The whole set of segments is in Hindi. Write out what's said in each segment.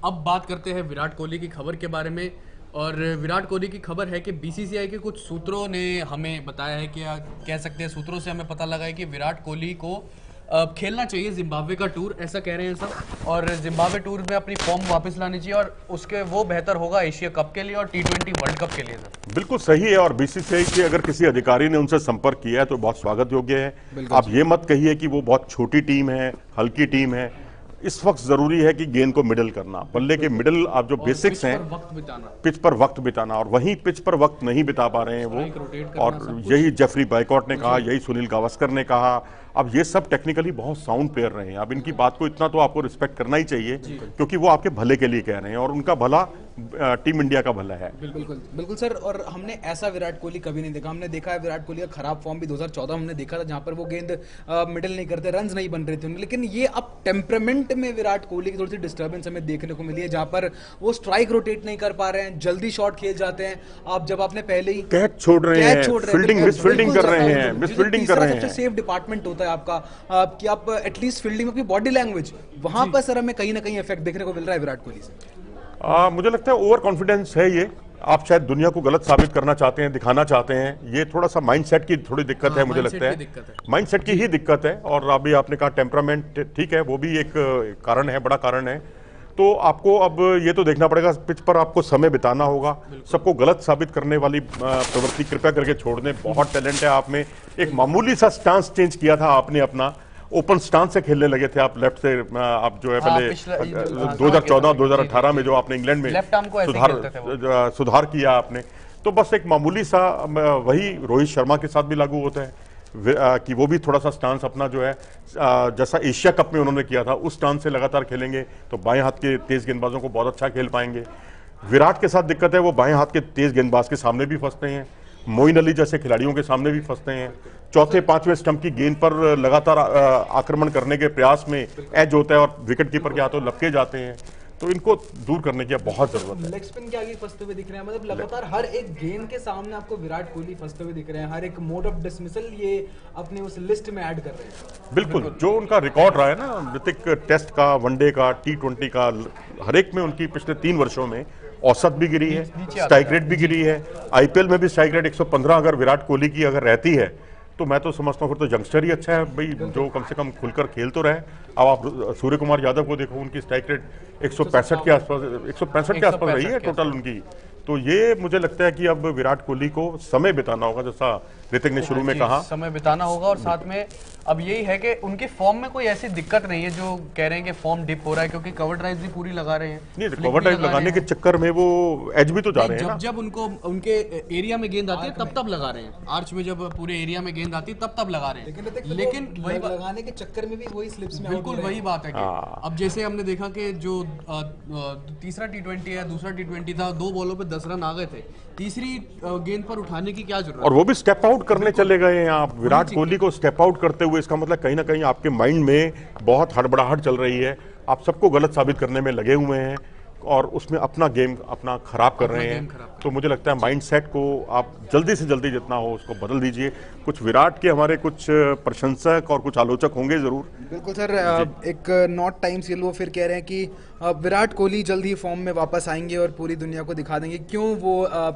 अब बात करते हैं विराट कोहली की खबर के बारे में। और विराट कोहली की खबर है कि बीसीसीआई के कुछ सूत्रों ने हमें बताया है कि या कह सकते हैं सूत्रों से हमें पता लगा है कि विराट कोहली को खेलना चाहिए जिम्बाब्वे का टूर, ऐसा कह रहे हैं सब। और जिम्बाब्वे टूर में अपनी फॉर्म वापस लानी चाहिए और उसके वो बेहतर होगा एशिया कप के लिए और T20 वर्ल्ड कप के लिए सर। बिल्कुल सही है। और बीसीसीआई के अगर किसी अधिकारी ने उनसे संपर्क किया है तो बहुत स्वागत योग्य है। आप ये मत कहिए कि वो बहुत छोटी टीम है, हल्की टीम है। इस वक्त जरूरी है कि गेंद को मिडल करना, बल्ले के मिडल आप जो बेसिक्स हैं, पिच पर वक्त बिताना, और वहीं पिच पर वक्त नहीं बिता पा रहे हैं वो। और यही जेफरी बैकॉट ने कहा, यही सुनील गावस्कर ने कहा। अब ये सब टेक्निकली बहुत साउंड प्लेयर रहे हैं। अब इनकी बात को इतना तो आपको रिस्पेक्ट करना ही चाहिए, क्योंकि वो आपके भले के लिए कह रहे हैं और उनका भला टीम इंडिया का भला है। बिल्कुल बिल्कुल सर। और हमने ऐसा विराट कोहली कभी नहीं देखा। हमने देखा है विराट कोहली का खराब फॉर्म भी 2014 हमने देखा था, जहां पर वो गेंद मिडल नहीं करते, रन्स नहीं बन रहे थे। लेकिन ये अब टेम्परामेंट में विराट कोहली की थोड़ी सी डिस्टर्बेंस हमें देखने को मिली है, जहां पर वो स्ट्राइक रोटेट नहीं कर पा रहे हैं, जल्दी शॉट खेल जाते हैं। आप जब आपने पहले ही कैच छोड़ रहे हैं, फील्डिंग मिसफील्डिंग कर रहे हैं, मिसफील्डिंग कर रहे हैं। सबसे सेफ डिपार्टमेंट होता है आपका कि आप एटलीस्ट फील्डिंग में अपनी बॉडी लैंग्वेज, वहां पर सर हमें कहीं ना कहीं इफेक्ट देखने को मिल रहा है विराट कोहली से। मुझे लगता है ओवर कॉन्फिडेंस है ये। आप शायद दुनिया को गलत साबित करना चाहते हैं, दिखाना चाहते हैं। ये थोड़ा सा माइंडसेट की थोड़ी दिक्कत है, मुझे लगता है माइंडसेट की ही दिक्कत है। और अभी आपने कहा टेम्परामेंट, ठीक है, वो भी एक कारण है, बड़ा कारण है। तो आपको अब ये तो देखना पड़ेगा, पिच पर आपको समय बिताना होगा। सबको गलत साबित करने वाली प्रवृत्ति कृपया करके छोड़ दें। बहुत टैलेंट है आप में। एक मामूली सा स्टांस चेंज किया था आपने, अपना ओपन स्टांस से खेलने लगे थे आप लेफ्ट से। आप जो है पहले 2014-2018 में जो आपने इंग्लैंड में सुधार किया आपने, तो बस एक मामूली सा वही रोहित शर्मा के साथ भी लागू होता है कि वो भी थोड़ा सा स्टांस अपना जो है जैसा एशिया कप में उन्होंने किया था उस स्टांस से लगातार खेलेंगे तो बाएं हाथ के तेज गेंदबाजों को बहुत अच्छा खेल पाएंगे। विराट के साथ दिक्कत है, वो बाएं हाथ के तेज गेंदबाज के सामने भी फंसते हैं, मोइन अली जैसे खिलाड़ियों के सामने भी फंसते हैं। चौथे पांचवें स्टंप की गेंद पर लगातार आक्रमण करने के प्रयास में एज होता है और विकेट कीपर के हाथों लपके जाते हैं। तो इनको दूर करने की बहुत जरूरत है। लेग स्पिन के आगे फंसते हुए दिख रहे हैं, मतलब लगातार हर एक गेंद के सामने आपको विराट कोहली फंसते हुए दिख रहे हैं। हर एक मोड ऑफ डिसमिसल ये अपने उस लिस्ट में ऐड कर रहे हैं। बिल्कुल, जो उनका रिकॉर्ड रहा है ना ऋतिक, टेस्ट का, वनडे का, T20 का, हर एक में उनकी पिछले 3 वर्षों में औसत भी गिरी है, स्ट्राइक रेट भी गिरी है। आईपीएल में भी स्ट्राइक रेट 115 अगर विराट कोहली की अगर रहती है तो मैं तो समझता हूँ फिर तो यंगस्टर ही अच्छा है भाई, जो कम से कम खुलकर खेल तो रहे। अब आप सूर्य कुमार यादव को देखो, उनकी स्ट्राइक रेट 165 के आसपास, 165 के आसपास रही है टोटल उनकी। तो ये मुझे लगता है कि अब विराट कोहली को समय बिताना होगा, जैसा ऋतिक ने शुरू में कहा, समय बिताना होगा। और साथ में अब यही है कि उनके फॉर्म में कोई ऐसी दिक्कत नहीं है जो कह रहे हैं कि फॉर्म डिप हो रहा है, क्योंकि कवर ड्राइव भी पूरी लगा रहे हैं। नहीं, कवर ड्राइव लगाने के चक्कर में वो एज भी तो जा रहे हैं ना। जब उनको उनके एरिया में गेंद आती है तब लगा रहे हैं। आर्च में जब पूरे एरिया में गेंद आती है तब लगा रहे हैं। लेकिन वही लगाने के चक्कर में भी वही स्लिप्स में, बिल्कुल वही बात है कि अब जैसे हमने देखा कि जो तीसरा T20 है, दूसरा T20 था, 2 बॉलों पे 10 रन आ गए थे, तीसरी गेंद पर उठाने की क्या जरूरत, और वो भी स्टेप आउट करने चले गए हैं आप। विराट कोहली को स्टेप आउट करते हुए, इसका मतलब कहीं ना कहीं आपके माइंड में बहुत हड़बड़ाहट चल रही है। आप सबको गलत साबित करने में लगे हुए हैं और उसमें अपना गेम अपना खराब कर रहे हैं। तो मुझे लगता है माइंडसेट को आप जल्दी से जल्दी जितना हो उसको बदल दीजिए। कुछ विराट के हमारे कुछ प्रशंसक और कुछ आलोचक होंगे जरूर। बिल्कुल सर। एक नॉट टाइम्स ये वो फिर कह रहे हैं कि विराट कोहली जल्द ही फॉर्म में वापस आएंगे और पूरी दुनिया को दिखा देंगे क्यों वो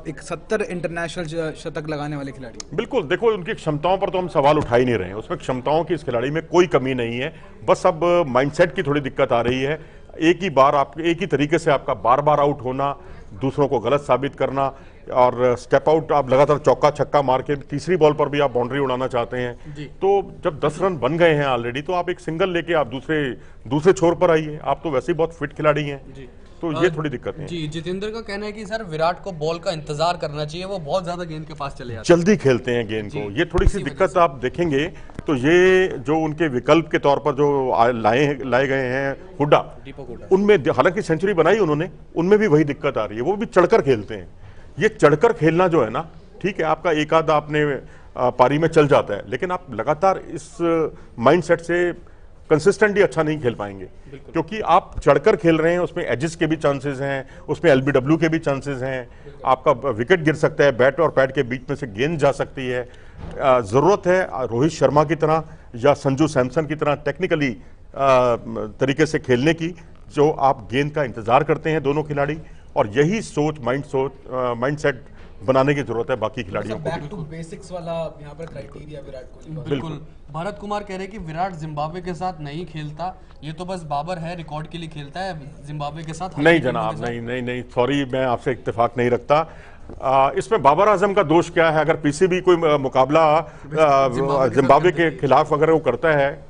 एक 70 इंटरनेशनल शतक लगाने वाले खिलाड़ी। बिल्कुल, देखो उनकी क्षमताओं पर तो हम सवाल उठा ही नहीं रहे हैं, उसमें क्षमताओं की इस खिलाड़ी में कोई कमी नहीं है। बस अब माइंडसेट की थोड़ी दिक्कत आ रही है। एक ही बार आप एक ही तरीके से आपका बार बार आउट होना, दूसरों को गलत साबित करना, और स्टेप आउट आप लगातार चौका छक्का मार के तीसरी बॉल पर भी आप बाउंड्री उड़ाना चाहते हैं। तो जब 10 रन बन गए हैं ऑलरेडी, तो आप एक सिंगल लेके आप दूसरे छोर पर आइए। आप तो वैसे ही बहुत फिट खिलाड़ी हैं, तो ये थोड़ी दिक्कत है। जी, जितेंद्र का कहना है कि सर विराट को बॉल का इंतजार करना चाहिए, वो बहुत ज्यादा गेंद के पास चले जाते हैं, जल्दी खेलते हैं गेंद को। ये थोड़ी सी दिक्कत आप देखेंगे तो ये जो उनके विकल्प के तौर पर जो लाए गए हैं हुड्डा, उनमें हालांकि सेंचुरी बनाई उन्होंने, उनमें भी वही दिक्कत आ रही है। वो भी चढ़कर खेलते हैं। ये चढ़कर खेलना जो है ना, ठीक है, आपका एक आध आपने पारी में चल जाता है, लेकिन आप लगातार इस माइंडसेट से कंसिस्टेंटली अच्छा नहीं खेल पाएंगे, क्योंकि आप चढ़कर खेल रहे हैं। उसमें एजेस के भी चांसेस हैं, उसमें एलबीडब्ल्यू के भी चांसेस हैं, आपका विकेट गिर सकता है, बैट और पैड के बीच में से गेंद जा सकती है। जरूरत है रोहित शर्मा की तरह या संजू सैमसन की तरह टेक्निकली तरीके से खेलने की, जो आप गेंद का इंतजार करते हैं दोनों खिलाड़ी, और यही माइंडसेट बनाने की जरूरत है बाकी खिलाड़ियों को। बैक टू बेसिक्स वाला यहाँ पर क्राइटेरिया विराट कोहली। बिल्कुल। भारत कुमार कह रहे हैं कि विराट जिम्बाब्वे के साथ नहीं खेलता, ये तो बस बाबर है रिकॉर्ड के लिए खेलता है, जिम्बाब्वे के साथ नहीं जनाब, नहीं, सॉरी, मैं आपसे इत्तेफाक नहीं रखता। इसमें बाबर आजम का दोष क्या है? अगर पीसीबी कोई मुकाबला जिम्बाब्वे के खिलाफ अगर वो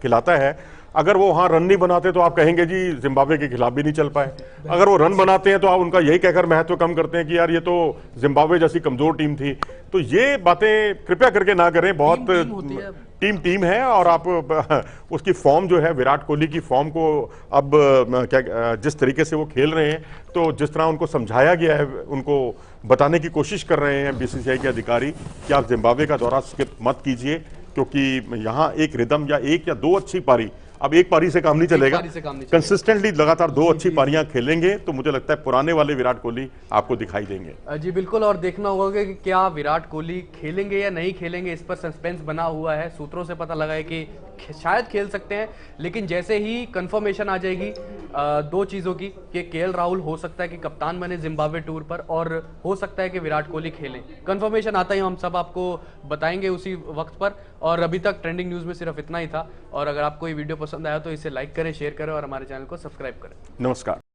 खिलाता है, अगर वो वहां रन नहीं बनाते तो आप कहेंगे जी जिम्बाब्वे के खिलाफ भी नहीं चल पाए। अगर वो रन बनाते हैं तो आप उनका यही कहकर महत्व कम करते हैं कि यार ये तो जिम्बाब्वे जैसी कमजोर टीम थी। तो ये बातें कृपया करके ना करें। बहुत टीम है, और आप उसकी फॉर्म जो है, विराट कोहली की फॉर्म को अब जिस तरीके से वो खेल रहे हैं, तो जिस तरह उनको समझाया गया है, उनको बताने की कोशिश कर रहे हैं बीसीसीआई के अधिकारी कि आप जिम्बाब्वे का दौरा स्किप मत कीजिए, क्योंकि यहाँ एक रिदम या एक या दो अच्छी पारी, अब एक पारी से काम नहीं चलेगा, कंसिस्टेंटली लगातार दो अच्छी पारियां खेलेंगे तो मुझे लगता है पुराने वाले विराट कोहली आपको दिखाई देंगे। जी बिल्कुल। और देखना होगा कि क्या विराट कोहली खेलेंगे या नहीं खेलेंगे, इस पर सस्पेंस बना हुआ है। सूत्रों से पता लगा है कि शायद खेल सकते हैं, लेकिन जैसे ही कंफर्मेशन आ जाएगी दो चीज़ों की, कि केएल राहुल हो सकता है कि कप्तान बने जिम्बाब्वे टूर पर, और हो सकता है कि विराट कोहली खेलें। कंफर्मेशन आता ही हम सब आपको बताएंगे उसी वक्त पर। और अभी तक ट्रेंडिंग न्यूज़ में सिर्फ इतना ही था। और अगर आपको ये वीडियो पसंद आया तो इसे लाइक करें, शेयर करें और हमारे चैनल को सब्सक्राइब करें। नमस्कार।